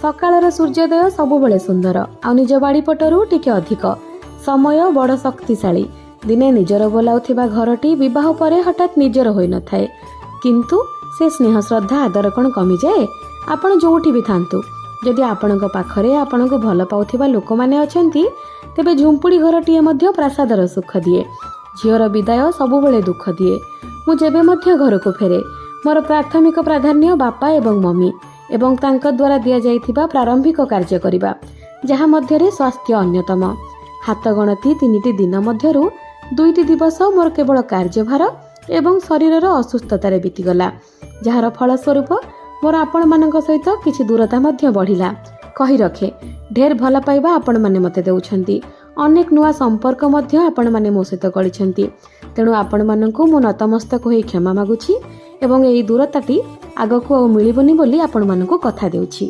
सकाळर सूर्योदय सबुबले सुंदर आ निज बाड़ीपटू टिके अधिक समय बड़ शक्तिशाली। दिने निजर बोलाउथिबा घरटी विवाह परे हठात निजर होई न थाए, किंतु से स्नेह श्रद्धा आदर कौन कमी जाए। आपण जोठी भी थांतु, जदि आपणक पाखरे आपणको भल पाउथिबा लोक माने अछंती, तेबे झुंपुड़ी घरटीए मध्य प्रासादर सुख दिए। झीवर विदाय सबुबले दुख दिए। मु जेबे मध्य घरको फेरे, मोर प्राथमिक प्राधान्य बापा एवं मम्मी एवं तांक द्वारा दिया जाइथिबा प्रारंभिक कार्य करिबा, जहा मध्यरे स्वास्थ्य अन्यतम। हाथ गणती 3टी दिन मध्यरु 2टी दिवस मोर केवल कार्यभार एवं शरीरर असुस्थतारे बीतीगला, जार फलस्वरूप मोर आपण मानक सहित किछि दूरता मध्य बढ़िला। कहि रखे ढेर भल पाइबा आपण माने मते देउछंती, अनेक नुआ संपर्क मध्य आपण माने मो सहित करिछंती। तेणु आपण मानकु मो नतमस्तक होई क्षमा मागुछि एवं एई दूरताटी आगकु आ मिलिबनी बोली आपण मानकु कथा देउछि।